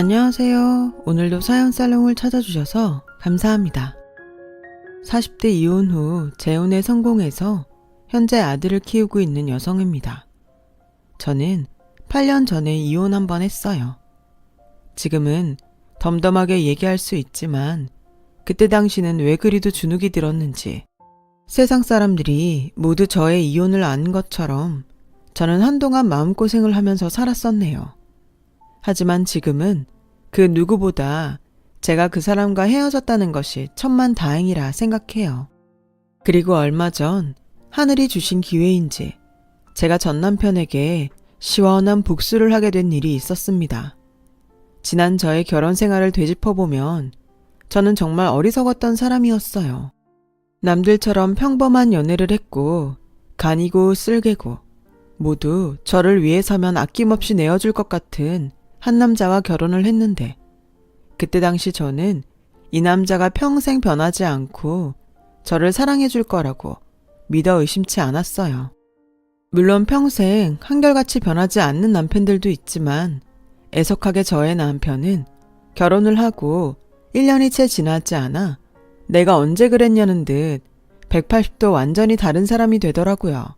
안녕하세요. 오늘도 사연 살롱을 찾아주셔서 감사합니다. 40대 이혼 후 재혼에 성공해서 현재 아들을 키우고 있는 여성입니다. 저는 8년 전에 이혼 한 번 했어요. 지금은 덤덤하게 얘기할 수 있지만 그때 당시는 왜 그리도 주눅이 들었는지 세상 사람들이 모두 저의 이혼을 안 것처럼 저는 한동안 마음고생을 하면서 살았었네요. 하지만 지금은 그 누구보다 제가 그 사람과 헤어졌다는 것이 천만다행이라 생각해요. 그리고 얼마 전 하늘이 주신 기회인지 제가 전 남편에게 시원한 복수를 하게 된 일이 있었습니다. 지난 저의 결혼 생활을 되짚어보면 저는 정말 어리석었던 사람이었어요. 남들처럼 평범한 연애를 했고 간이고 쓸개고 모두 저를 위해서면 아낌없이 내어줄 것 같은 한 남자와 결혼을 했는데 그때 당시 저는 이 남자가 평생 변하지 않고 저를 사랑해줄 거라고 믿어 의심치 않았어요. 물론 평생 한결같이 변하지 않는 남편들도 있지만 애석하게 저의 남편은 결혼을 하고 1년이 채 지나지 않아 내가 언제 그랬냐는 듯 180도 완전히 다른 사람이 되더라고요.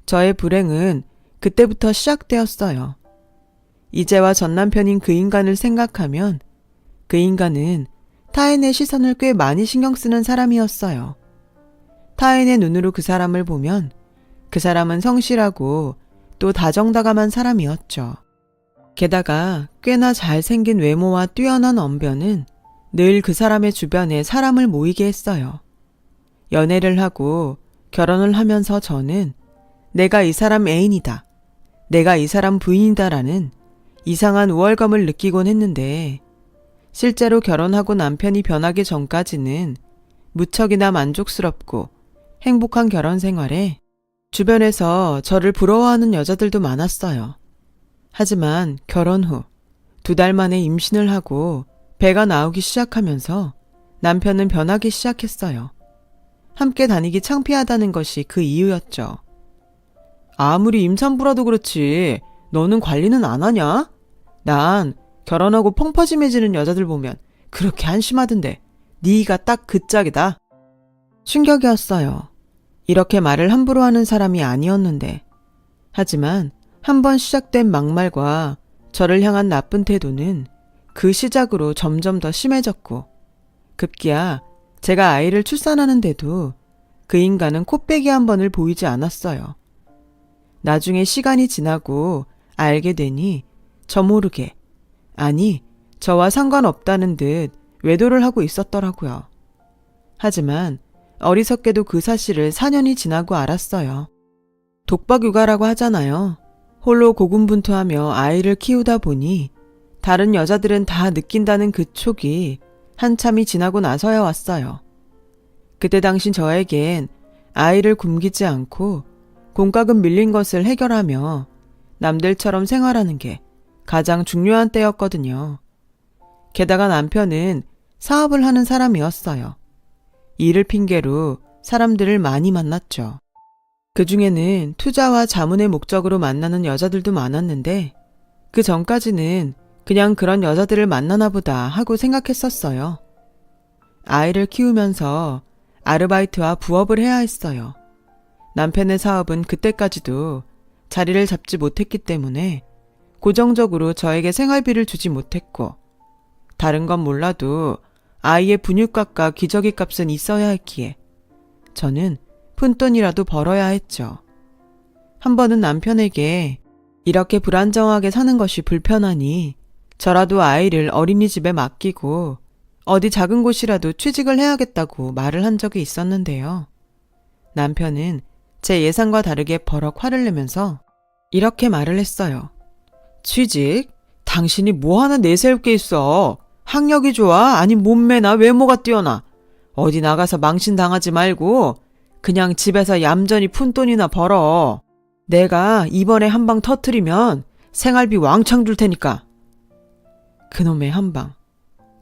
저의 불행은 그때부터 시작되었어요. 이제와 전 남편인 그 인간을 생각하면 그 인간은 타인의 시선을 꽤 많이 신경 쓰는 사람이었어요. 타인의 눈으로 그 사람을 보면 그 사람은 성실하고 또 다정다감한 사람이었죠. 게다가 꽤나 잘생긴 외모와 뛰어난 언변은 늘 그 사람의 주변에 사람을 모이게 했어요. 연애를 하고 결혼을 하면서 저는 내가 이 사람 애인이다, 내가 이 사람 부인이다라는 이상한 우월감을 느끼곤 했는데 실제로 결혼하고 남편이 변하기 전까지는 무척이나 만족스럽고 행복한 결혼 생활에 주변에서 저를 부러워하는 여자들도 많았어요. 하지만 결혼 후 2달 만에 임신을 하고 배가 나오기 시작하면서 남편은 변하기 시작했어요. 함께 다니기 창피하다는 것이 그 이유였죠. 아무리 임산부라도 그렇지 너는 관리는 안 하냐? 난 결혼하고 펑퍼짐해지는 여자들 보면 그렇게 한심하던데 네가 딱 그 짝이다. 충격이었어요. 이렇게 말을 함부로 하는 사람이 아니었는데. 하지만 한번 시작된 막말과 저를 향한 나쁜 태도는 그 시작으로 점점 더 심해졌고 급기야 제가 아이를 출산하는데도 그 인간은 코빼기 한 번을 보이지 않았어요. 나중에 시간이 지나고 알게 되니 저 모르게, 아니 저와 상관없다는 듯 외도를 하고 있었더라고요. 하지만 어리석게도 그 사실을 4년이 지나고 알았어요. 독박육아라고 하잖아요. 홀로 고군분투하며 아이를 키우다 보니 다른 여자들은 다 느낀다는 그 촉이 한참이 지나고 나서야 왔어요. 그때 당시 저에겐 아이를 굶기지 않고 공과금 밀린 것을 해결하며 남들처럼 생활하는 게 가장 중요한 때였거든요. 게다가 남편은 사업을 하는 사람이었어요. 일을 핑계로 사람들을 많이 만났죠. 그 중에는 투자와 자문의 목적으로 만나는 여자들도 많았는데 그 전까지는 그냥 그런 여자들을 만나나 보다 하고 생각했었어요. 아이를 키우면서 아르바이트와 부업을 해야 했어요. 남편의 사업은 그때까지도 자리를 잡지 못했기 때문에 고정적으로 저에게 생활비를 주지 못했고 다른 건 몰라도 아이의 분유값과 기저귀 값은 있어야 했기에 저는 푼돈이라도 벌어야 했죠. 한 번은 남편에게 이렇게 불안정하게 사는 것이 불편하니 저라도 아이를 어린이집에 맡기고 어디 작은 곳이라도 취직을 해야겠다고 말을 한 적이 있었는데요. 남편은 제 예상과 다르게 버럭 화를 내면서 이렇게 말을 했어요. 취직? 당신이 뭐 하나 내세울 게 있어. 학력이 좋아? 아니 몸매나 외모가 뛰어나? 어디 나가서 망신당하지 말고 그냥 집에서 얌전히 푼돈이나 벌어. 내가 이번에 한 방 터트리면 생활비 왕창 줄 테니까. 그놈의 한 방.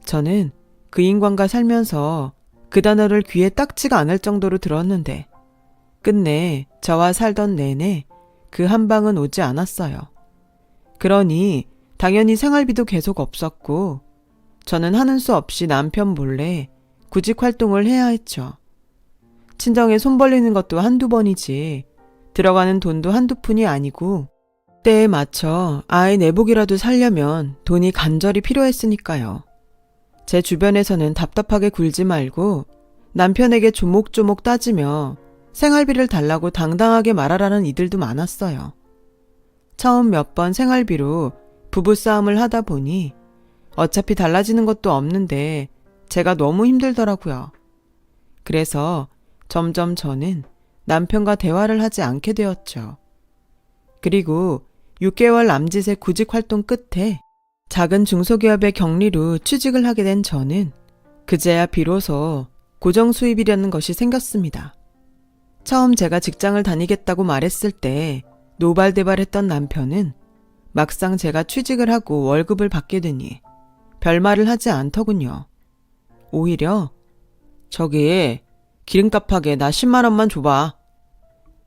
저는 그 인간과 살면서 그 단어를 귀에 딱지가 않을 정도로 들었는데 끝내 저와 살던 내내 그 한 방은 오지 않았어요. 그러니 당연히 생활비도 계속 없었고 저는 하는 수 없이 남편 몰래 구직 활동을 해야 했죠. 친정에 손 벌리는 것도 한두 번이지 들어가는 돈도 한두 푼이 아니고 때에 맞춰 아이 내복이라도 살려면 돈이 간절히 필요했으니까요. 제 주변에서는 답답하게 굴지 말고 남편에게 조목조목 따지며 생활비를 달라고 당당하게 말하라는 이들도 많았어요. 처음 몇 번 생활비로 부부싸움을 하다 보니 어차피 달라지는 것도 없는데 제가 너무 힘들더라고요. 그래서 점점 저는 남편과 대화를 하지 않게 되었죠. 그리고 6개월 남짓의 구직 활동 끝에 작은 중소기업의 격리로 취직을 하게 된 저는 그제야 비로소 고정 수입이라는 것이 생겼습니다. 처음 제가 직장을 다니겠다고 말했을 때 노발대발했던 남편은 막상 제가 취직을 하고 월급을 받게 되니 별말을 하지 않더군요. 오히려 저기 기름값하게 나 10만 원만 줘봐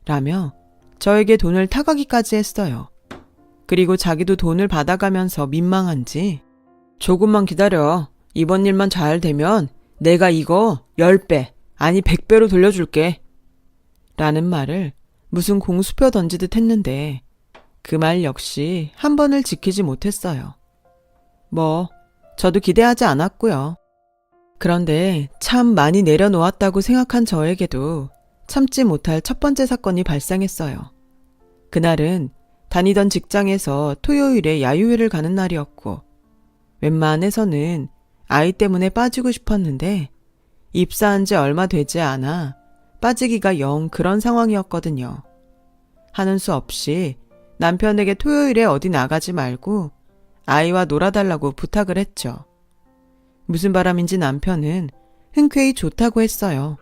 라며 저에게 돈을 타가기까지 했어요. 그리고 자기도 돈을 받아가면서 민망한지 조금만 기다려. 이번 일만 잘 되면 내가 이거 10배 아니 100배로 돌려줄게 라는 말을 무슨 공수표 던지듯 했는데 그 말 역시 한 번을 지키지 못했어요. 저도 기대하지 않았고요. 그런데 참 많이 내려놓았다고 생각한 저에게도 참지 못할 첫 번째 사건이 발생했어요. 그날은 다니던 직장에서 토요일에 야유회를 가는 날이었고 웬만해서는 아이 때문에 빠지고 싶었는데 입사한 지 얼마 되지 않아 빠지기가 영 그런 상황이었거든요. 하는 수 없이 남편에게 토요일에 어디 나가지 말고 아이와 놀아달라고 부탁을 했죠. 무슨 바람인지 남편은 흔쾌히 좋다고 했어요.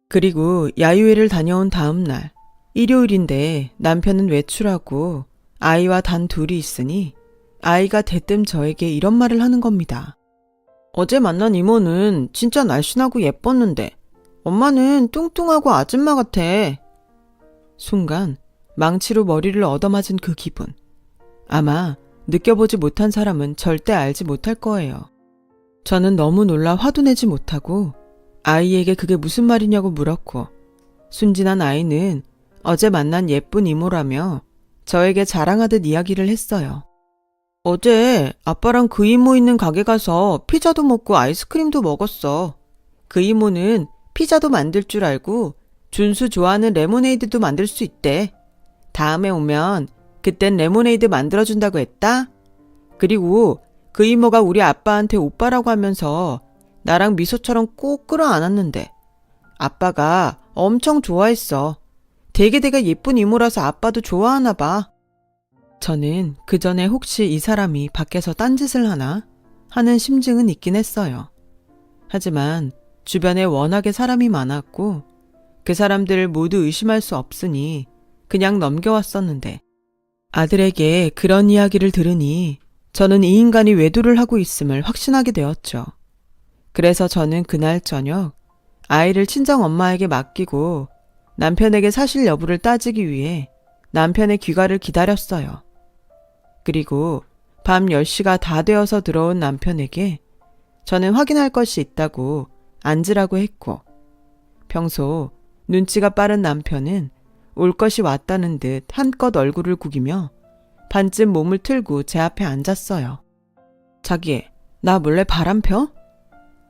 그리고 야유회를 다녀온 다음 날 일요일인데 남편은 외출하고 아이와 단 둘이 있으니 아이가 대뜸 저에게 이런 말을 하는 겁니다. 어제 만난 이모는 진짜 날씬하고 예뻤는데 엄마는 뚱뚱하고 아줌마 같아. 순간 망치로 머리를 얻어맞은 그 기분. 아마 느껴보지 못한 사람은 절대 알지 못할 거예요. 저는 너무 놀라 화도 내지 못하고 아이에게 그게 무슨 말이냐고 물었고 순진한 아이는 어제 만난 예쁜 이모라며 저에게 자랑하듯 이야기를 했어요. 어제 아빠랑 그 이모 있는 가게 가서 피자도 먹고 아이스크림도 먹었어. 그 이모는 피자도 만들 줄 알고 준수 좋아하는 레모네이드도 만들 수 있대. 다음에 오면 그땐 레모네이드 만들어준다고 했다. 그리고 그 이모가 우리 아빠한테 오빠라고 하면서 나랑 미소처럼 꼭 끌어안았는데 아빠가 엄청 좋아했어. 되게 예쁜 이모라서 아빠도 좋아하나 봐. 저는 그 전에 혹시 이 사람이 밖에서 딴짓을 하나 하는 심증은 있긴 했어요. 하지만 주변에 워낙에 사람이 많았고 그 사람들을 모두 의심할 수 없으니 그냥 넘겨왔었는데 아들에게 그런 이야기를 들으니 저는 이 인간이 외도를 하고 있음을 확신하게 되었죠. 그래서 저는 그날 저녁 아이를 친정엄마에게 맡기고 남편에게 사실 여부를 따지기 위해 남편의 귀가를 기다렸어요. 그리고 밤 10시가 다 되어서 들어온 남편에게 저는 확인할 것이 있다고 앉으라고 했고 평소 눈치가 빠른 남편은 올 것이 왔다는 듯 한껏 얼굴을 구기며 반쯤 몸을 틀고 제 앞에 앉았어요. 자기, 나 몰래 바람 펴?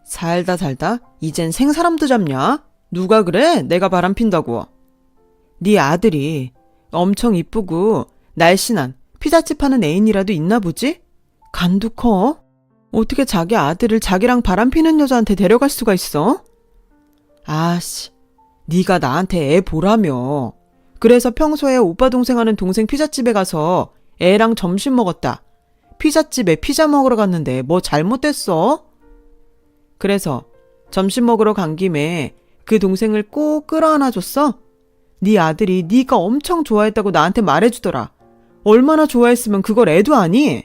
살다 이젠 생사람도 잡냐? 누가 그래? 내가 바람 핀다고. 네 아들이 엄청 이쁘고 날씬한 피자집 하는 애인이라도 있나 보지? 간도 커? 어떻게 자기 아들을 자기랑 바람 피는 여자한테 데려갈 수가 있어? 아씨, 네가 나한테 애 보라며. 그래서 평소에 오빠 동생 하는 동생 피자집에 가서 애랑 점심 먹었다. 피자집에 피자 먹으러 갔는데 뭐 잘못됐어? 그래서 점심 먹으러 간 김에 그 동생을 꼭 끌어안아줬어? 네 아들이 네가 엄청 좋아했다고 나한테 말해주더라. 얼마나 좋아했으면 그걸 애도 아니?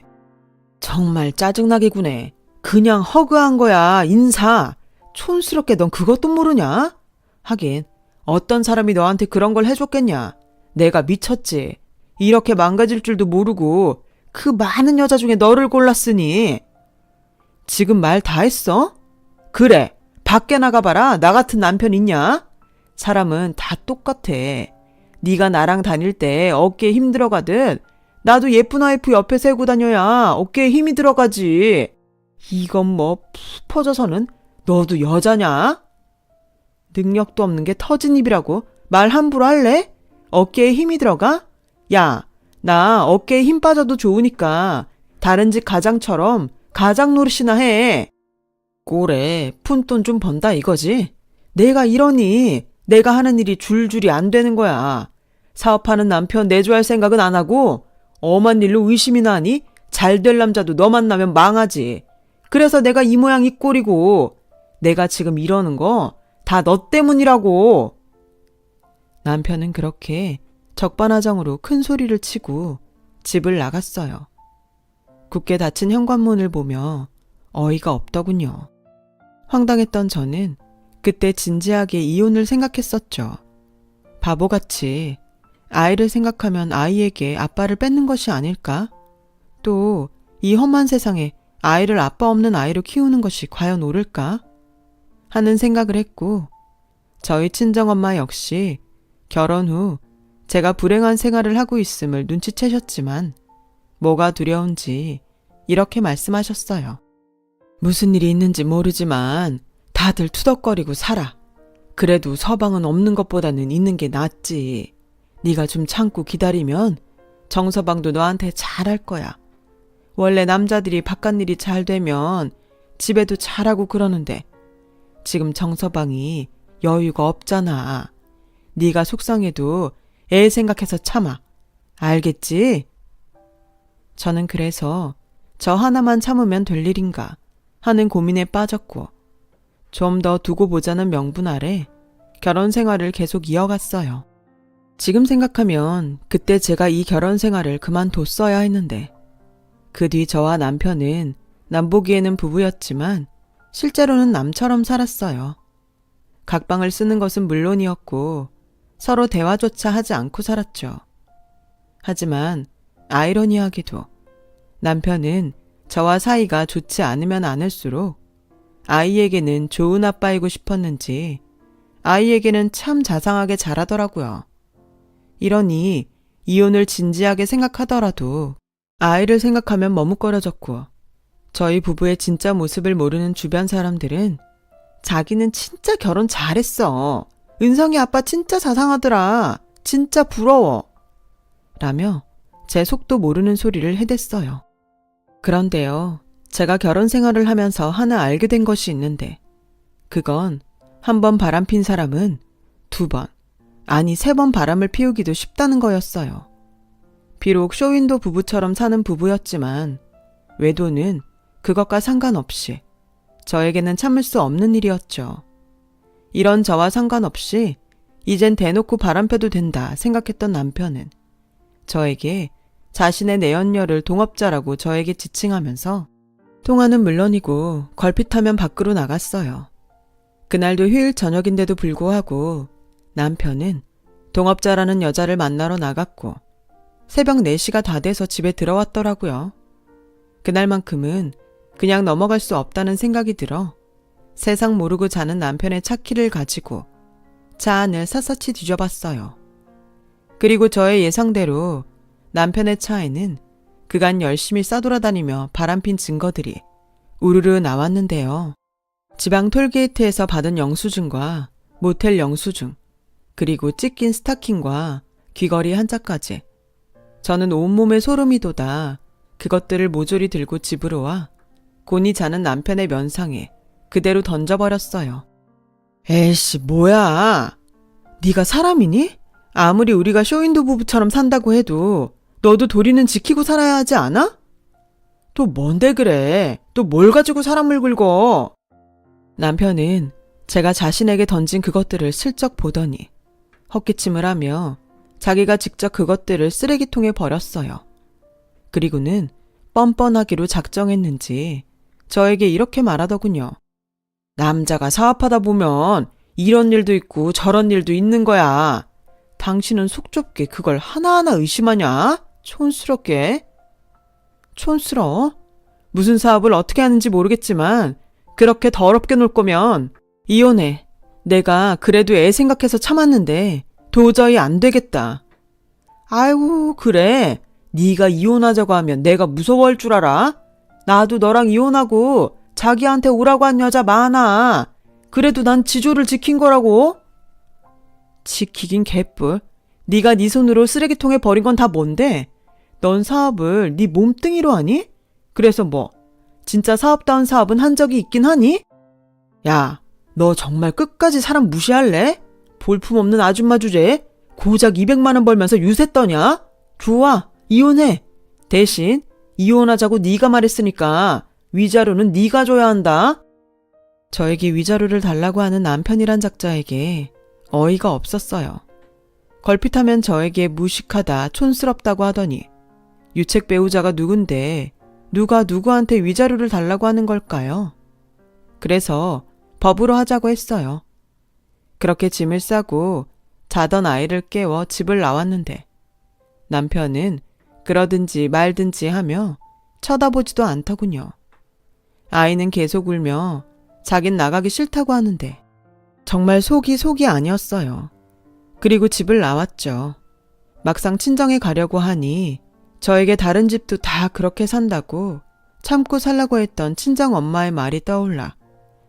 정말 짜증나게 구네. 그냥 허그한 거야, 인사. 촌스럽게 넌 그것도 모르냐? 하긴 어떤 사람이 너한테 그런 걸 해줬겠냐. 내가 미쳤지. 이렇게 망가질 줄도 모르고 그 많은 여자 중에 너를 골랐으니. 지금 말 다 했어? 그래, 밖에 나가봐라. 나 같은 남편 있냐? 사람은 다 똑같아. 네가 나랑 다닐 때 어깨에 힘 들어가듯 나도 예쁜 와이프 옆에 세고 다녀야 어깨에 힘이 들어가지. 이건 뭐 푹 퍼져서는 너도 여자냐? 능력도 없는 게 터진 입이라고 말 함부로 할래? 어깨에 힘이 들어가? 야, 나 어깨에 힘 빠져도 좋으니까 다른 집 가장처럼 가장 노릇이나 해. 꼴에 푼돈 좀 번다 이거지? 내가 이러니 내가 하는 일이 줄줄이 안 되는 거야. 사업하는 남편 내조할 생각은 안 하고 엄한 일로 의심이 나니 잘 될 남자도 너 만나면 망하지. 그래서 내가 이 모양 이 꼴이고 내가 지금 이러는 거 다 너 때문이라고. 남편은 그렇게 적반하장으로 큰 소리를 치고 집을 나갔어요. 굳게 닫힌 현관문을 보며 어이가 없더군요. 황당했던 저는 그때 진지하게 이혼을 생각했었죠. 바보같이 아이를 생각하면 아이에게 아빠를 뺏는 것이 아닐까? 또 이 험한 세상에 아이를 아빠 없는 아이로 키우는 것이 과연 옳을까? 하는 생각을 했고 저희 친정엄마 역시 결혼 후 제가 불행한 생활을 하고 있음을 눈치채셨지만 뭐가 두려운지 이렇게 말씀하셨어요. 무슨 일이 있는지 모르지만 다들 투덕거리고 살아. 그래도 서방은 없는 것보다는 있는 게 낫지. 네가 좀 참고 기다리면 정서방도 너한테 잘할 거야. 원래 남자들이 바깥 일이 잘 되면 집에도 잘하고 그러는데 지금 정서방이 여유가 없잖아. 네가 속상해도 애 생각해서 참아. 알겠지? 저는 그래서 저 하나만 참으면 될 일인가 하는 고민에 빠졌고 좀 더 두고 보자는 명분 아래 결혼 생활을 계속 이어갔어요. 지금 생각하면 그때 제가 이 결혼 생활을 그만뒀어야 했는데 그 뒤 저와 남편은 남보기에는 부부였지만 실제로는 남처럼 살았어요. 각방을 쓰는 것은 물론이었고 서로 대화조차 하지 않고 살았죠. 하지만 아이러니하게도 남편은 저와 사이가 좋지 않으면 않을수록 아이에게는 좋은 아빠이고 싶었는지 아이에게는 참 자상하게 잘하더라고요. 이러니 이혼을 진지하게 생각하더라도 아이를 생각하면 머뭇거려졌고 저희 부부의 진짜 모습을 모르는 주변 사람들은 자기는 진짜 결혼 잘했어. 은성이 아빠 진짜 자상하더라. 진짜 부러워. 라며 제 속도 모르는 소리를 해댔어요. 그런데요, 제가 결혼 생활을 하면서 하나 알게 된 것이 있는데 그건 한 번 바람핀 사람은 두 번, 아니 세 번 바람을 피우기도 쉽다는 거였어요. 비록 쇼윈도 부부처럼 사는 부부였지만 외도는 그것과 상관없이 저에게는 참을 수 없는 일이었죠. 이런 저와 상관없이 이젠 대놓고 바람펴도 된다 생각했던 남편은 저에게 자신의 내연녀를 동업자라고 저에게 지칭하면서 통화는 물론이고 걸핏하면 밖으로 나갔어요. 그날도 휴일 저녁인데도 불구하고 남편은 동업자라는 여자를 만나러 나갔고 새벽 4시가 다 돼서 집에 들어왔더라고요. 그날만큼은 그냥 넘어갈 수 없다는 생각이 들어 세상 모르고 자는 남편의 차 키를 가지고 차 안을 샅샅이 뒤져봤어요. 그리고 저의 예상대로 남편의 차에는 그간 열심히 싸돌아다니며 바람핀 증거들이 우르르 나왔는데요. 지방 톨게이트에서 받은 영수증과 모텔 영수증, 그리고 찢긴 스타킹과 귀걸이 한 짝까지. 저는 온몸에 소름이 돋아 그것들을 모조리 들고 집으로 와 곤히 자는 남편의 면상에 그대로 던져버렸어요. 에이씨, 뭐야? 네가 사람이니? 아무리 우리가 쇼윈도 부부처럼 산다고 해도 너도 도리는 지키고 살아야 하지 않아? 또 뭔데 그래? 또 뭘 가지고 사람을 긁어? 남편은 제가 자신에게 던진 그것들을 슬쩍 보더니 헛기침을 하며 자기가 직접 그것들을 쓰레기통에 버렸어요. 그리고는 뻔뻔하기로 작정했는지 저에게 이렇게 말하더군요. 남자가 사업하다 보면 이런 일도 있고 저런 일도 있는 거야. 당신은 속 좁게 그걸 하나하나 의심하냐? 촌스럽게. 촌스러워? 무슨 사업을 어떻게 하는지 모르겠지만 그렇게 더럽게 놀 거면 이혼해. 내가 그래도 애 생각해서 참았는데 도저히 안 되겠다. 아이고 그래. 네가 이혼하자고 하면 내가 무서워할 줄 알아? 나도 너랑 이혼하고 자기한테 오라고 한 여자 많아. 그래도 난 지조를 지킨 거라고. 지키긴 개뿔. 네가 네 손으로 쓰레기통에 버린 건 다 뭔데? 넌 사업을 네 몸뚱이로 하니? 그래서 뭐 진짜 사업다운 사업은 한 적이 있긴 하니? 야, 너 정말 끝까지 사람 무시할래? 볼품없는 아줌마 주제에 고작 200만 원 벌면서 유세 떠냐? 좋아, 이혼해. 대신 이혼하자고 네가 말했으니까 위자료는 네가 줘야 한다. 저에게 위자료를 달라고 하는 남편이란 작자에게 어이가 없었어요. 걸핏하면 저에게 무식하다, 촌스럽다고 하더니 유책 배우자가 누군데 누가 누구한테 위자료를 달라고 하는 걸까요? 그래서 법으로 하자고 했어요. 그렇게 짐을 싸고 자던 아이를 깨워 집을 나왔는데 남편은 그러든지 말든지 하며 쳐다보지도 않더군요. 아이는 계속 울며 자긴 나가기 싫다고 하는데 정말 속이 아니었어요. 그리고 집을 나왔죠. 막상 친정에 가려고 하니 저에게 다른 집도 다 그렇게 산다고 참고 살라고 했던 친정 엄마의 말이 떠올라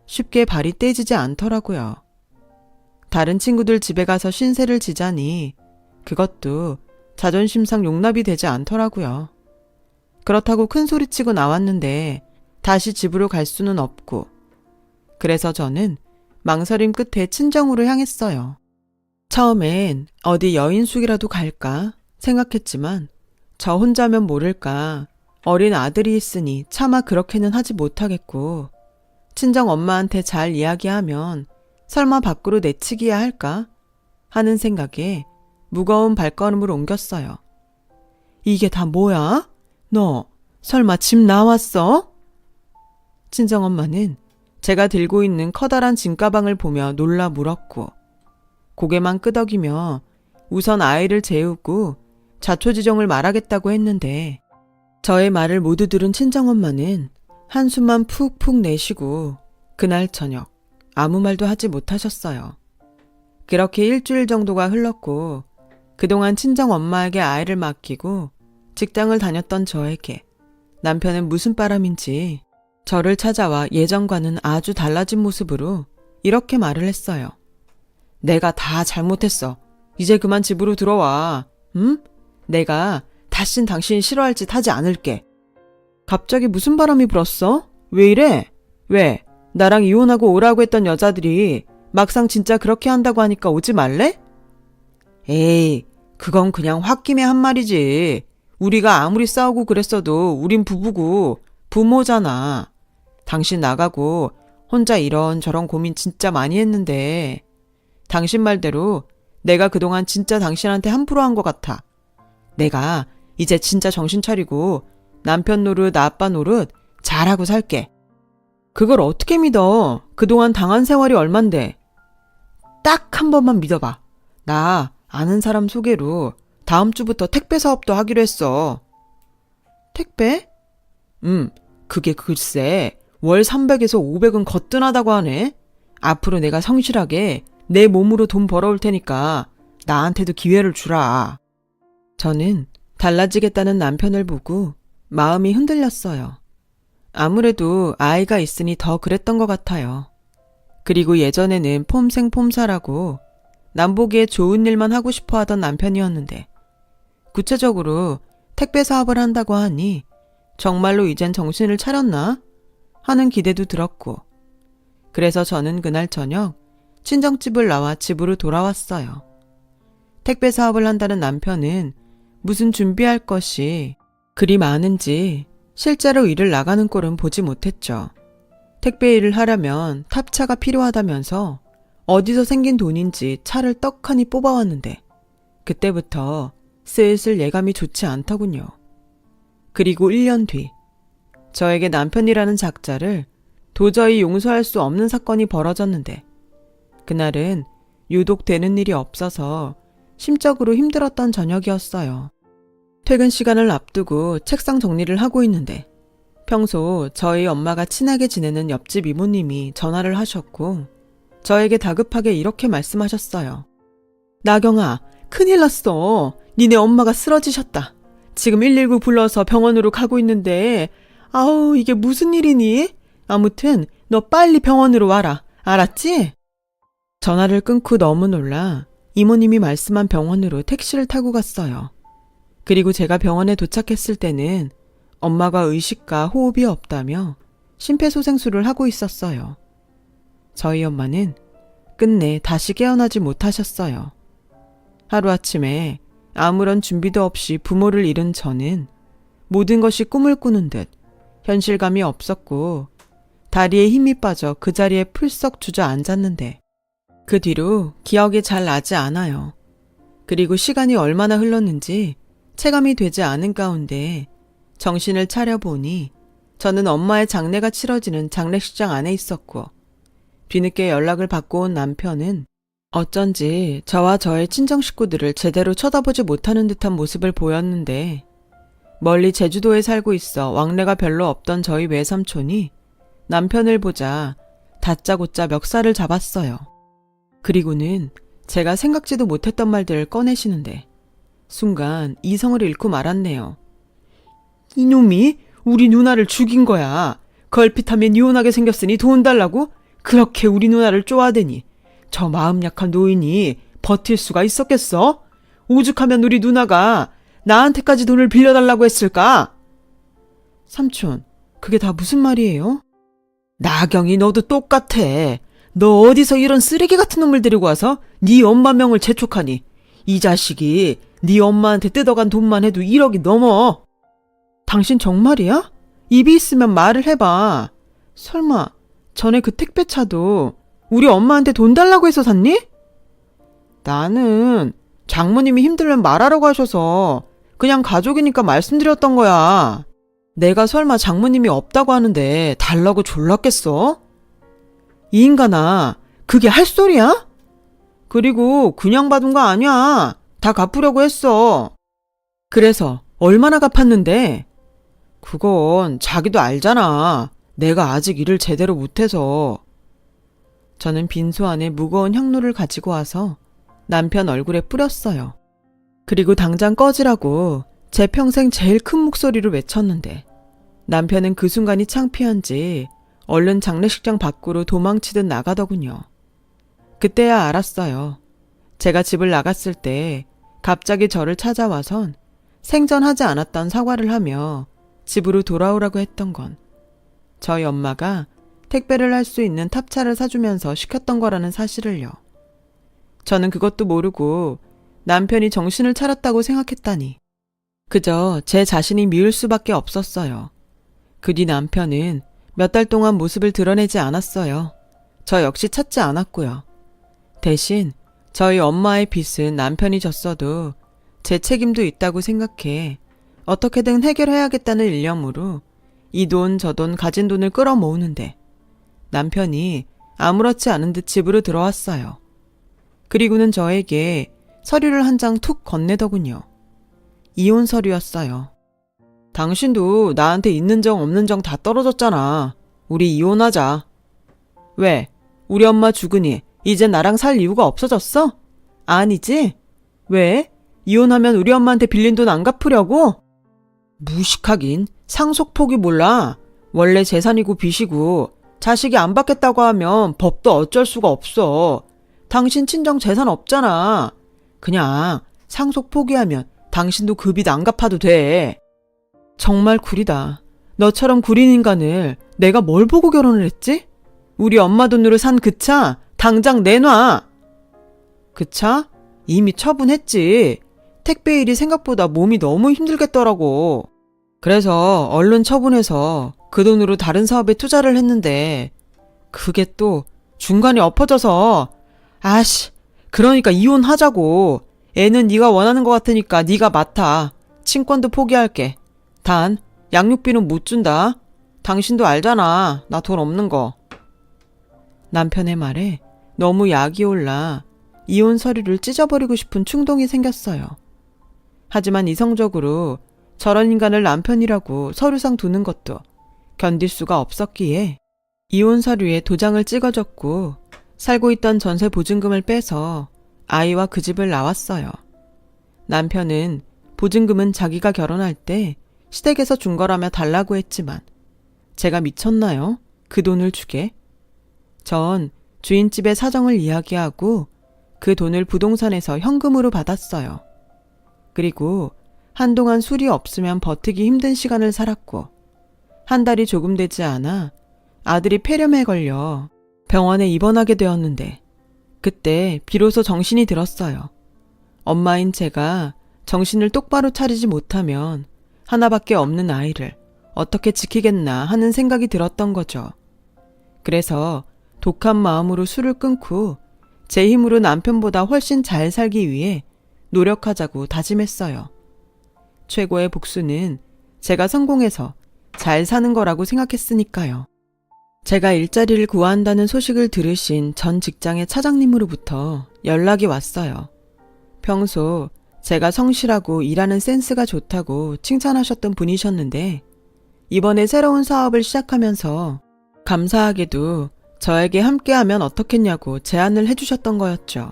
쉽게 발이 떼지지 않더라고요. 다른 친구들 집에 가서 신세를 지자니 그것도 자존심상 용납이 되지 않더라고요. 그렇다고 큰 소리치고 나왔는데 다시 집으로 갈 수는 없고 그래서 저는 망설임 끝에 친정으로 향했어요. 처음엔 어디 여인숙이라도 갈까 생각했지만 저 혼자면 모를까 어린 아들이 있으니 차마 그렇게는 하지 못하겠고 친정 엄마한테 잘 이야기하면 설마 밖으로 내치기야 할까 하는 생각에 무거운 발걸음을 옮겼어요. 이게 다 뭐야? 너 설마 집 나왔어? 친정엄마는 제가 들고 있는 커다란 짐가방을 보며 놀라 물었고 고개만 끄덕이며 우선 아이를 재우고 자초지종을 말하겠다고 했는데 저의 말을 모두 들은 친정엄마는 한숨만 푹푹 내쉬고 그날 저녁 아무 말도 하지 못하셨어요. 그렇게 일주일 정도가 흘렀고 그동안 친정엄마에게 아이를 맡기고 직장을 다녔던 저에게 남편은 무슨 바람인지 저를 찾아와 예전과는 아주 달라진 모습으로 이렇게 말을 했어요. 내가 다 잘못했어. 이제 그만 집으로 들어와. 응? 내가 다신 당신이 싫어할 짓 하지 않을게. 갑자기 무슨 바람이 불었어? 왜 이래? 왜? 나랑 이혼하고 오라고 했던 여자들이 막상 진짜 그렇게 한다고 하니까 오지 말래? 에이, 그건 그냥 홧김에 한 말이지. 우리가 아무리 싸우고 그랬어도 우린 부부고 부모잖아. 당신 나가고 혼자 이런저런 고민 진짜 많이 했는데 당신 말대로 내가 그동안 진짜 당신한테 함부로 한 것 같아. 내가 이제 진짜 정신 차리고 남편 노릇, 아빠 노릇 잘하고 살게. 그걸 어떻게 믿어? 그동안 당한 세월이 얼만데. 딱 한 번만 믿어봐. 나 아는 사람 소개로 다음 주부터 택배 사업도 하기로 했어. 택배? 그게 글쎄 월 300에서 500은 거뜬하다고 하네. 앞으로 내가 성실하게 내 몸으로 돈 벌어올 테니까 나한테도 기회를 주라. 저는 달라지겠다는 남편을 보고 마음이 흔들렸어요. 아무래도 아이가 있으니 더 그랬던 것 같아요. 그리고 예전에는 폼생폼사라고 남보기에 좋은 일만 하고 싶어 하던 남편이었는데 구체적으로 택배 사업을 한다고 하니 정말로 이젠 정신을 차렸나 하는 기대도 들었고 그래서 저는 그날 저녁 친정집을 나와 집으로 돌아왔어요. 택배 사업을 한다는 남편은 무슨 준비할 것이 그리 많은지 실제로 일을 나가는 꼴은 보지 못했죠. 택배 일을 하려면 탑차가 필요하다면서 어디서 생긴 돈인지 차를 떡하니 뽑아왔는데 그때부터 슬슬 예감이 좋지 않더군요. 그리고 1년 뒤 저에게 남편이라는 작자를 도저히 용서할 수 없는 사건이 벌어졌는데 그날은 유독 되는 일이 없어서 심적으로 힘들었던 저녁이었어요. 퇴근 시간을 앞두고 책상 정리를 하고 있는데 평소 저희 엄마가 친하게 지내는 옆집 이모님이 전화를 하셨고 저에게 다급하게 이렇게 말씀하셨어요. 나경아, 큰일 났어. 니네 엄마가 쓰러지셨다. 지금 119 불러서 병원으로 가고 있는데 아우 이게 무슨 일이니? 아무튼 너 빨리 병원으로 와라. 알았지? 전화를 끊고 너무 놀라 이모님이 말씀한 병원으로 택시를 타고 갔어요. 그리고 제가 병원에 도착했을 때는 엄마가 의식과 호흡이 없다며 심폐소생술을 하고 있었어요. 저희 엄마는 끝내 다시 깨어나지 못하셨어요. 하루아침에 아무런 준비도 없이 부모를 잃은 저는 모든 것이 꿈을 꾸는 듯 현실감이 없었고 다리에 힘이 빠져 그 자리에 풀썩 주저앉았는데 그 뒤로 기억이 잘 나지 않아요. 그리고 시간이 얼마나 흘렀는지 체감이 되지 않은 가운데 정신을 차려보니 저는 엄마의 장례가 치러지는 장례식장 안에 있었고 뒤늦게 연락을 받고 온 남편은 어쩐지 저와 저의 친정 식구들을 제대로 쳐다보지 못하는 듯한 모습을 보였는데 멀리 제주도에 살고 있어 왕래가 별로 없던 저희 외삼촌이 남편을 보자 다짜고짜 멱살을 잡았어요. 그리고는 제가 생각지도 못했던 말들을 꺼내시는데 순간 이성을 잃고 말았네요. 이놈이 우리 누나를 죽인 거야. 걸핏하면 이혼하게 생겼으니 돈 달라고? 그렇게 우리 누나를 쪼아대니 저 마음 약한 노인이 버틸 수가 있었겠어? 오죽하면 우리 누나가 나한테까지 돈을 빌려달라고 했을까? 삼촌, 그게 다 무슨 말이에요? 나경이 너도 똑같아. 너 어디서 이런 쓰레기 같은 놈을 데리고 와서 네 엄마 명을 재촉하니 이 자식이 네 엄마한테 뜯어간 돈만 해도 1억이 넘어. 당신 정말이야? 입이 있으면 말을 해봐. 설마 전에 그 택배차도 우리 엄마한테 돈 달라고 해서 샀니? 나는 장모님이 힘들면 말하라고 하셔서 그냥 가족이니까 말씀드렸던 거야. 내가 설마 장모님이 없다고 하는데 달라고 졸랐겠어? 이 인간아, 그게 할 소리야? 그리고 그냥 받은 거 아니야. 다 갚으려고 했어. 그래서 얼마나 갚았는데? 그건 자기도 알잖아. 내가 아직 일을 제대로 못해서. 저는 빈소 안에 무거운 향로를 가지고 와서 남편 얼굴에 뿌렸어요. 그리고 당장 꺼지라고 제 평생 제일 큰 목소리로 외쳤는데 남편은 그 순간이 창피한지 얼른 장례식장 밖으로 도망치듯 나가더군요. 그때야 알았어요. 제가 집을 나갔을 때 갑자기 저를 찾아와선 생전하지 않았던 사과를 하며 집으로 돌아오라고 했던 건 저희 엄마가 택배를 할 수 있는 탑차를 사주면서 시켰던 거라는 사실을요. 저는 그것도 모르고 남편이 정신을 차렸다고 생각했다니 그저 제 자신이 미울 수밖에 없었어요. 그 뒤 남편은 몇 달 동안 모습을 드러내지 않았어요. 저 역시 찾지 않았고요. 대신 저희 엄마의 빚은 남편이 졌어도 제 책임도 있다고 생각해 어떻게든 해결해야겠다는 일념으로 이 돈 저 돈 가진 돈을 끌어모으는데 남편이 아무렇지 않은 듯 집으로 들어왔어요. 그리고는 저에게 서류를 한 장 툭 건네더군요. 이혼 서류였어요. 당신도 나한테 있는 정 없는 정 다 떨어졌잖아. 우리 이혼하자. 왜? 우리 엄마 죽으니 이제 나랑 살 이유가 없어졌어? 아니지? 왜? 이혼하면 우리 엄마한테 빌린 돈 안 갚으려고? 무식하긴 상속폭이 몰라. 원래 재산이고 빚이고 자식이 안 받겠다고 하면 법도 어쩔 수가 없어. 당신 친정 재산 없잖아. 그냥 상속 포기하면 당신도 그 빚 안 갚아도 돼. 정말 구리다. 너처럼 구린 인간을 내가 뭘 보고 결혼을 했지? 우리 엄마 돈으로 산 그 차 당장 내놔. 그 차? 이미 처분했지. 택배 일이 생각보다 몸이 너무 힘들겠더라고. 그래서 얼른 처분해서 그 돈으로 다른 사업에 투자를 했는데 그게 또 중간에 엎어져서 아씨 그러니까 이혼하자고. 애는 네가 원하는 것 같으니까 네가 맡아. 친권도 포기할게. 단 양육비는 못 준다. 당신도 알잖아. 나 돈 없는 거. 남편의 말에 너무 약이 올라 이혼 서류를 찢어버리고 싶은 충동이 생겼어요. 하지만 이성적으로 저런 인간을 남편이라고 서류상 두는 것도 견딜 수가 없었기에 이혼 서류에 도장을 찍어줬고 살고 있던 전세 보증금을 빼서 아이와 그 집을 나왔어요. 남편은 보증금은 자기가 결혼할 때 시댁에서 준 거라며 달라고 했지만 제가 미쳤나요? 그 돈을 주게? 전 주인집의 사정을 이야기하고 그 돈을 부동산에서 현금으로 받았어요. 그리고 한동안 술이 없으면 버티기 힘든 시간을 살았고 한 달이 조금 되지 않아 아들이 폐렴에 걸려 병원에 입원하게 되었는데 그때 비로소 정신이 들었어요. 엄마인 제가 정신을 똑바로 차리지 못하면 하나밖에 없는 아이를 어떻게 지키겠나 하는 생각이 들었던 거죠. 그래서 독한 마음으로 술을 끊고 제 힘으로 남편보다 훨씬 잘 살기 위해 노력하자고 다짐했어요. 최고의 복수는 제가 성공해서 잘 사는 거라고 생각했으니까요. 제가 일자리를 구한다는 소식을 들으신 전 직장의 차장님으로부터 연락이 왔어요. 평소 제가 성실하고 일하는 센스가 좋다고 칭찬하셨던 분이셨는데 이번에 새로운 사업을 시작하면서 감사하게도 저에게 함께하면 어떻겠냐고 제안을 해주셨던 거였죠.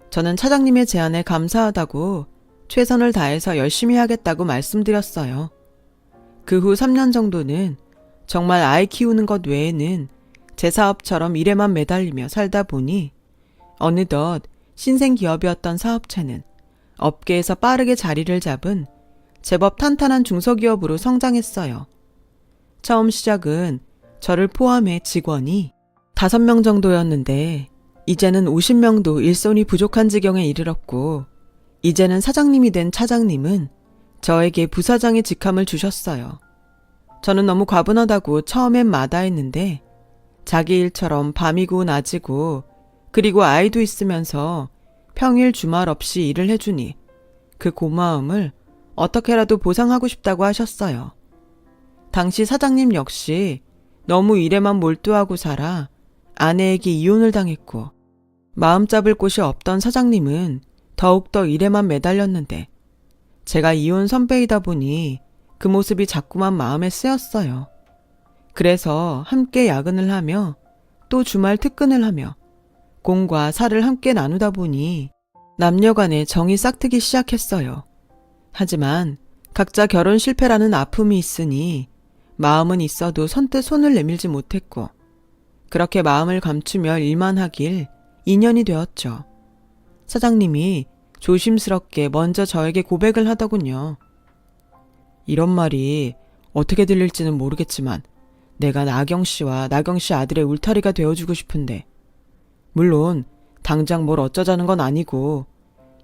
저는 차장님의 제안에 감사하다고 최선을 다해서 열심히 하겠다고 말씀드렸어요. 그 후 3년 정도는 정말 아이 키우는 것 외에는 제 사업처럼 일에만 매달리며 살다 보니 어느덧 신생 기업이었던 사업체는 업계에서 빠르게 자리를 잡은 제법 탄탄한 중소기업으로 성장했어요. 처음 시작은 저를 포함해 직원이 5명 정도였는데 이제는 50명도 일손이 부족한 지경에 이르렀고 이제는 사장님이 된 차장님은 저에게 부사장의 직함을 주셨어요. 저는 너무 과분하다고 처음엔 마다했는데 자기 일처럼 밤이고 낮이고 그리고 아이도 있으면서 평일 주말 없이 일을 해주니 그 고마움을 어떻게라도 보상하고 싶다고 하셨어요. 당시 사장님 역시 너무 일에만 몰두하고 살아 아내에게 이혼을 당했고 마음 잡을 곳이 없던 사장님은 더욱더 일에만 매달렸는데 제가 이혼 선배이다 보니 그 모습이 자꾸만 마음에 쓰였어요. 그래서 함께 야근을 하며 또 주말 특근을 하며 공과 사를 함께 나누다 보니 남녀 간의 정이 싹트기 시작했어요. 하지만 각자 결혼 실패라는 아픔이 있으니 마음은 있어도 선뜻 손을 내밀지 못했고 그렇게 마음을 감추며 일만 하길 2년이 되었죠. 사장님이 조심스럽게 먼저 저에게 고백을 하더군요. 이런 말이 어떻게 들릴지는 모르겠지만 내가 나경 씨와 나경 씨 아들의 울타리가 되어주고 싶은데 물론 당장 뭘 어쩌자는 건 아니고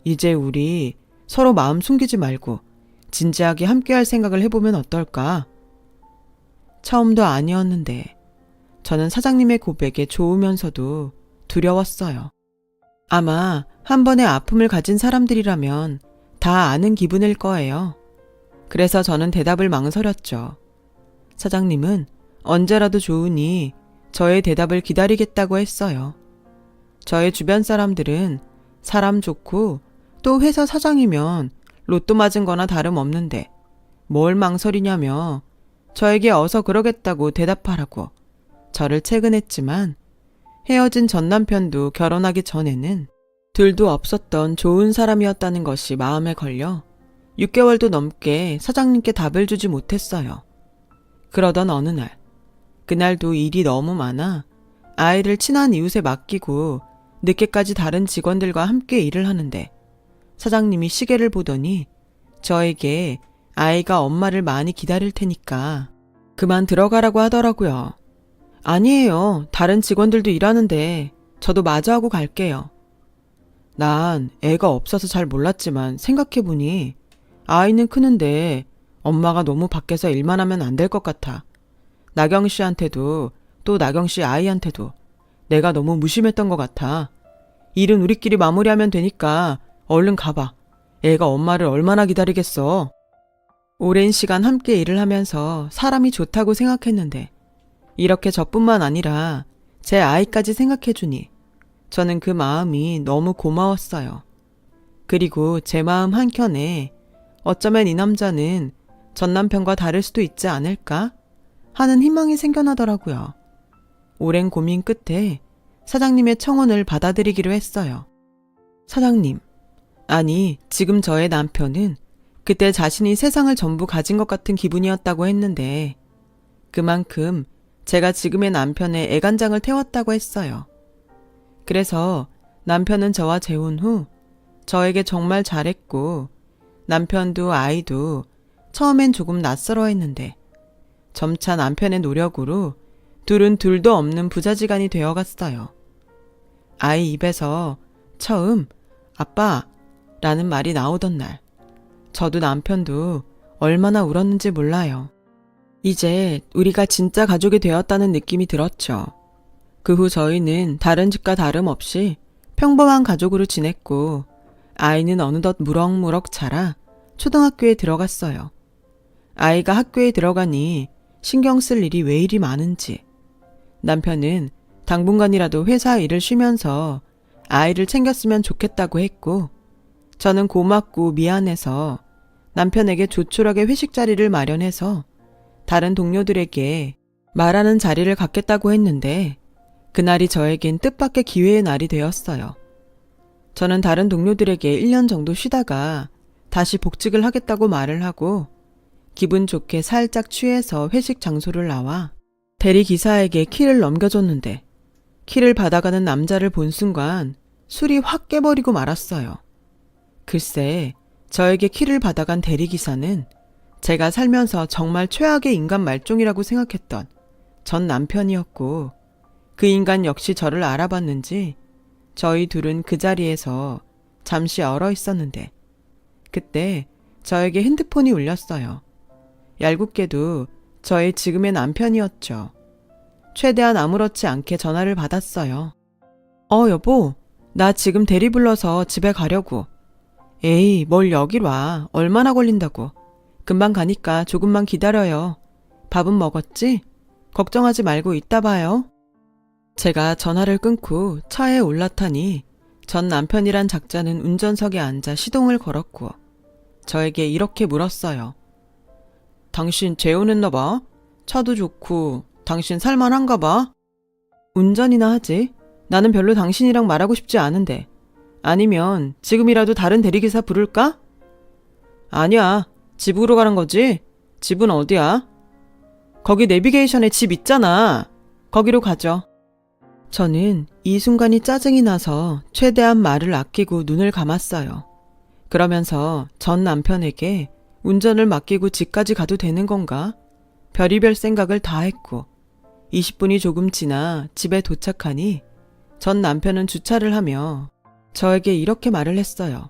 이제 우리 서로 마음 숨기지 말고 진지하게 함께할 생각을 해보면 어떨까? 처음도 아니었는데 저는 사장님의 고백에 좋으면서도 두려웠어요. 아마 한 번의 아픔을 가진 사람들이라면 다 아는 기분일 거예요. 그래서 저는 대답을 망설였죠. 사장님은 언제라도 좋으니 저의 대답을 기다리겠다고 했어요. 저의 주변 사람들은 사람 좋고 또 회사 사장이면 로또 맞은 거나 다름없는데 뭘 망설이냐며 저에게 어서 그러겠다고 대답하라고 저를 채근했지만 헤어진 전 남편도 결혼하기 전에는 둘도 없었던 좋은 사람이었다는 것이 마음에 걸려 6개월도 넘게 사장님께 답을 주지 못했어요. 그러던 어느 날, 그날도 일이 너무 많아 아이를 친한 이웃에 맡기고 늦게까지 다른 직원들과 함께 일을 하는데 사장님이 시계를 보더니 저에게 아이가 엄마를 많이 기다릴 테니까 그만 들어가라고 하더라고요. 아니에요. 다른 직원들도 일하는데 저도 마저 하고 갈게요. 난 애가 없어서 잘 몰랐지만 생각해보니 아이는 크는데 엄마가 너무 밖에서 일만 하면 안 될 것 같아. 나경 씨한테도 또 나경 씨 아이한테도 내가 너무 무심했던 것 같아. 일은 우리끼리 마무리하면 되니까 얼른 가봐. 애가 엄마를 얼마나 기다리겠어. 오랜 시간 함께 일을 하면서 사람이 좋다고 생각했는데 이렇게 저뿐만 아니라 제 아이까지 생각해주니 저는 그 마음이 너무 고마웠어요. 그리고 제 마음 한켠에 어쩌면 이 남자는 전 남편과 다를 수도 있지 않을까 하는 희망이 생겨나더라고요. 오랜 고민 끝에 사장님의 청혼을 받아들이기로 했어요. 사장님, 아니, 지금 저의 남편은 그때 자신이 세상을 전부 가진 것 같은 기분이었다고 했는데 그만큼 제가 지금의 남편의 애간장을 태웠다고 했어요. 그래서 남편은 저와 재혼 후 저에게 정말 잘했고 남편도 아이도 처음엔 조금 낯설어 했는데 점차 남편의 노력으로 둘은 둘도 없는 부자지간이 되어갔어요. 아이 입에서 처음 아빠 라는 말이 나오던 날 저도 남편도 얼마나 울었는지 몰라요. 이제 우리가 진짜 가족이 되었다는 느낌이 들었죠. 그 후 저희는 다른 집과 다름없이 평범한 가족으로 지냈고 아이는 어느덧 무럭무럭 자라 초등학교에 들어갔어요. 아이가 학교에 들어가니 신경 쓸 일이 왜 이리 많은지 남편은 당분간이라도 회사 일을 쉬면서 아이를 챙겼으면 좋겠다고 했고 저는 고맙고 미안해서 남편에게 조촐하게 회식 자리를 마련해서 다른 동료들에게 말하는 자리를 갖겠다고 했는데 그날이 저에겐 뜻밖의 기회의 날이 되었어요. 저는 다른 동료들에게 1년 정도 쉬다가 다시 복직을 하겠다고 말을 하고 기분 좋게 살짝 취해서 회식 장소를 나와 대리기사에게 키를 넘겨줬는데 키를 받아가는 남자를 본 순간 술이 확 깨버리고 말았어요. 글쎄, 저에게 키를 받아간 대리기사는 제가 살면서 정말 최악의 인간 말종이라고 생각했던 전 남편이었고 그 인간 역시 저를 알아봤는지 저희 둘은 그 자리에서 잠시 얼어 있었는데 그때 저에게 핸드폰이 울렸어요. 얄궂게도 저의 지금의 남편이었죠. 최대한 아무렇지 않게 전화를 받았어요. 여보, 나 지금 대리 불러서 집에 가려고. 에이, 뭘 여길 와. 얼마나 걸린다고. 금방 가니까 조금만 기다려요. 밥은 먹었지? 걱정하지 말고 이따 봐요. 제가 전화를 끊고 차에 올라타니 전 남편이란 작자는 운전석에 앉아 시동을 걸었고 저에게 이렇게 물었어요. 당신 재혼했나 봐? 차도 좋고 당신 살만한가 봐? 운전이나 하지. 나는 별로 당신이랑 말하고 싶지 않은데. 아니면 지금이라도 다른 대리기사 부를까? 아니야. 집으로 가는 거지? 집은 어디야? 거기 내비게이션에 집 있잖아. 거기로 가죠. 저는 이 순간이 짜증이 나서 최대한 말을 아끼고 눈을 감았어요. 그러면서 전 남편에게 운전을 맡기고 집까지 가도 되는 건가? 별의별 생각을 다 했고 20분이 조금 지나 집에 도착하니 전 남편은 주차를 하며 저에게 이렇게 말을 했어요.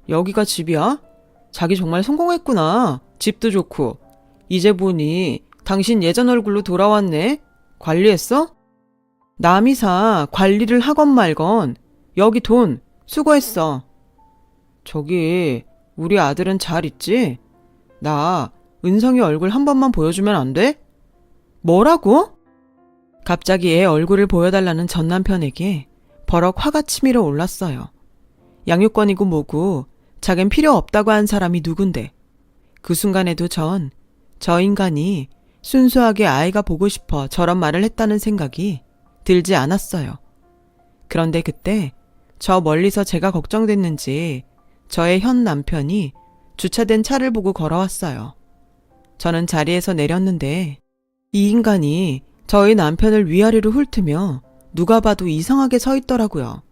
여기가 집이야? 자기 정말 성공했구나. 집도 좋고. 이제 보니 당신 예전 얼굴로 돌아왔네. 관리했어? 남이사 관리를 하건 말건 여기 돈 수고했어. 저기 우리 아들은 잘 있지? 나 은성이 얼굴 한 번만 보여주면 안 돼? 뭐라고? 갑자기 애 얼굴을 보여달라는 전 남편에게 버럭 화가 치밀어 올랐어요. 양육권이고 뭐고 자긴 필요 없다고 한 사람이 누군데. 그 순간에도 저 인간이 순수하게 아이가 보고 싶어 저런 말을 했다는 생각이 들지 않았어요. 그런데 그때 저 멀리서 제가 걱정됐는지 저의 현 남편이 주차된 차를 보고 걸어왔어요. 저는 자리에서 내렸는데 이 인간이 저희 남편을 위아래로 훑으며 누가 봐도 이상하게 서 있더라고요.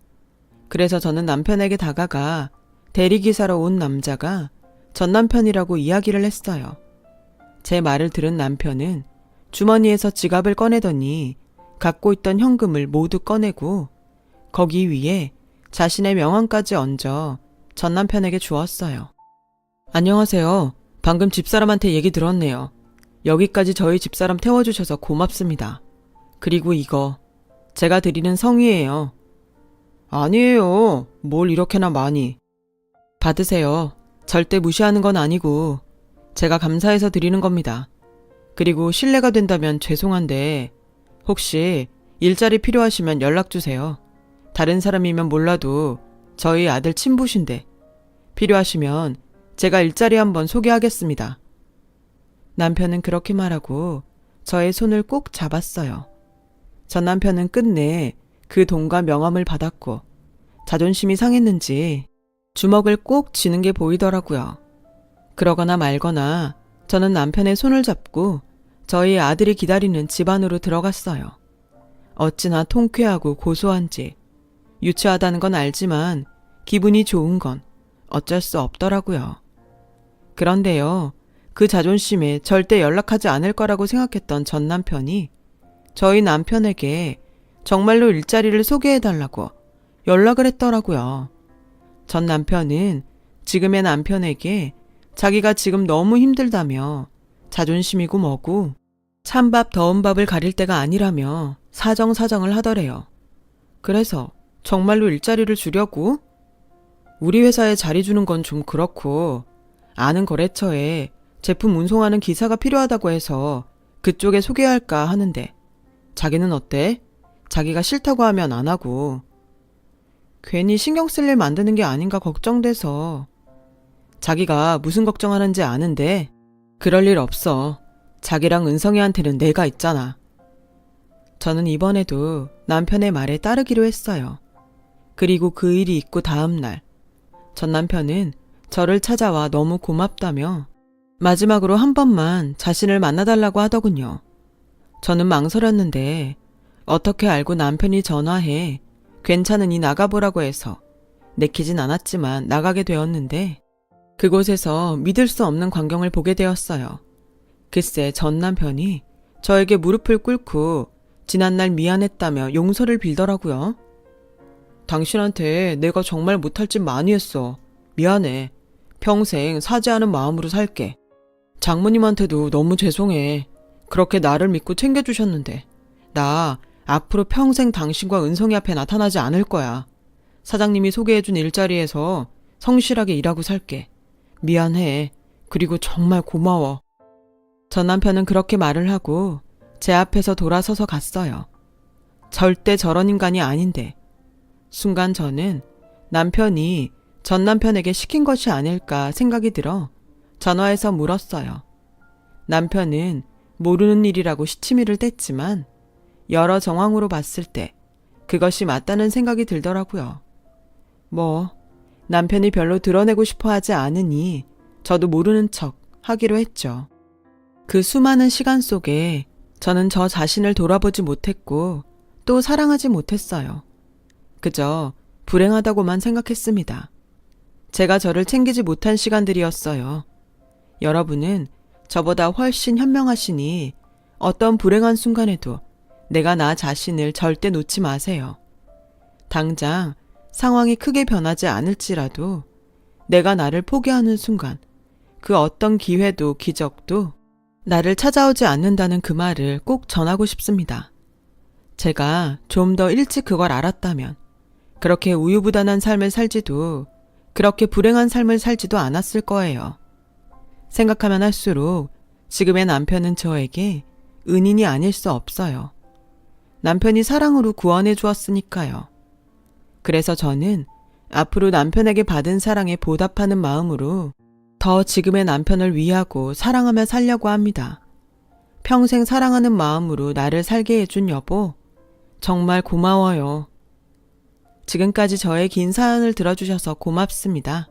그래서 저는 남편에게 다가가 대리기사로 온 남자가 전 남편이라고 이야기를 했어요. 제 말을 들은 남편은 주머니에서 지갑을 꺼내더니 갖고 있던 현금을 모두 꺼내고 거기 위에 자신의 명함까지 얹어 전 남편에게 주었어요. 안녕하세요. 방금 집사람한테 얘기 들었네요. 여기까지 저희 집사람 태워주셔서 고맙습니다. 그리고 이거 제가 드리는 성의예요. 아니에요. 뭘 이렇게나 많이. 받으세요. 절대 무시하는 건 아니고 제가 감사해서 드리는 겁니다. 그리고 실례가 된다면 죄송한데 혹시 일자리 필요하시면 연락주세요. 다른 사람이면 몰라도 저희 아들 친부신데 필요하시면 제가 일자리 한번 소개하겠습니다. 남편은 그렇게 말하고 저의 손을 꼭 잡았어요. 전 남편은 끝내 그 돈과 명함을 받았고 자존심이 상했는지 주먹을 꼭 쥐는 게 보이더라고요. 그러거나 말거나 저는 남편의 손을 잡고 저희 아들이 기다리는 집 안으로 들어갔어요. 어찌나 통쾌하고 고소한지 유치하다는 건 알지만 기분이 좋은 건 어쩔 수 없더라고요. 그런데요, 그 자존심에 절대 연락하지 않을 거라고 생각했던 전 남편이 저희 남편에게 정말로 일자리를 소개해달라고 연락을 했더라고요. 전 남편은 지금의 남편에게 자기가 지금 너무 힘들다며 자존심이고 뭐고 찬밥 더운 밥을 가릴 때가 아니라며 사정사정을 하더래요. 그래서 정말로 일자리를 주려고? 우리 회사에 자리 주는 건 좀 그렇고 아는 거래처에 제품 운송하는 기사가 필요하다고 해서 그쪽에 소개할까 하는데 자기는 어때? 자기가 싫다고 하면 안 하고. 괜히 신경 쓸 일 만드는 게 아닌가 걱정돼서. 자기가 무슨 걱정하는지 아는데 그럴 일 없어. 자기랑 은성이한테는 내가 있잖아. 저는 이번에도 남편의 말에 따르기로 했어요. 그리고 그 일이 있고 다음 날 전 남편은 저를 찾아와 너무 고맙다며 마지막으로 한 번만 자신을 만나달라고 하더군요. 저는 망설였는데 어떻게 알고 남편이 전화해 괜찮으니 나가보라고 해서 내키진 않았지만 나가게 되었는데 그곳에서 믿을 수 없는 광경을 보게 되었어요. 글쎄 전 남편이 저에게 무릎을 꿇고 지난날 미안했다며 용서를 빌더라고요. 당신한테 내가 정말 못할 짓 많이 했어. 미안해. 평생 사죄하는 마음으로 살게. 장모님한테도 너무 죄송해. 그렇게 나를 믿고 챙겨주셨는데 나 앞으로 평생 당신과 은성이 앞에 나타나지 않을 거야. 사장님이 소개해준 일자리에서 성실하게 일하고 살게. 미안해. 그리고 정말 고마워. 전 남편은 그렇게 말을 하고 제 앞에서 돌아서서 갔어요. 절대 저런 인간이 아닌데 순간 저는 남편이 전 남편에게 시킨 것이 아닐까 생각이 들어 전화해서 물었어요. 남편은 모르는 일이라고 시치미를 뗐지만 여러 정황으로 봤을 때 그것이 맞다는 생각이 들더라고요. 뭐 남편이 별로 드러내고 싶어 하지 않으니 저도 모르는 척 하기로 했죠. 그 수많은 시간 속에 저는 저 자신을 돌아보지 못했고 또 사랑하지 못했어요. 그저 불행하다고만 생각했습니다. 제가 저를 챙기지 못한 시간들이었어요. 여러분은 저보다 훨씬 현명하시니 어떤 불행한 순간에도 내가 나 자신을 절대 놓지 마세요. 당장 상황이 크게 변하지 않을지라도 내가 나를 포기하는 순간 그 어떤 기회도 기적도 나를 찾아오지 않는다는 그 말을 꼭 전하고 싶습니다. 제가 좀 더 일찍 그걸 알았다면 그렇게 우유부단한 삶을 살지도 그렇게 불행한 삶을 살지도 않았을 거예요. 생각하면 할수록 지금의 남편은 저에게 은인이 아닐 수 없어요. 남편이 사랑으로 구원해 주었으니까요. 그래서 저는 앞으로 남편에게 받은 사랑에 보답하는 마음으로 더 지금의 남편을 위하고 사랑하며 살려고 합니다. 평생 사랑하는 마음으로 나를 살게 해준 여보, 정말 고마워요. 지금까지 저의 긴 사연을 들어주셔서 고맙습니다.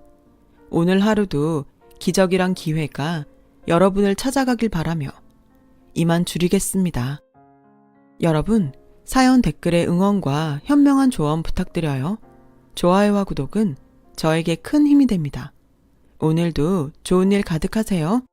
오늘 하루도 기적이란 기회가 여러분을 찾아가길 바라며 이만 줄이겠습니다. 여러분, 사연 댓글에 응원과 현명한 조언 부탁드려요. 좋아요와 구독은 저에게 큰 힘이 됩니다. 오늘도 좋은 일 가득하세요.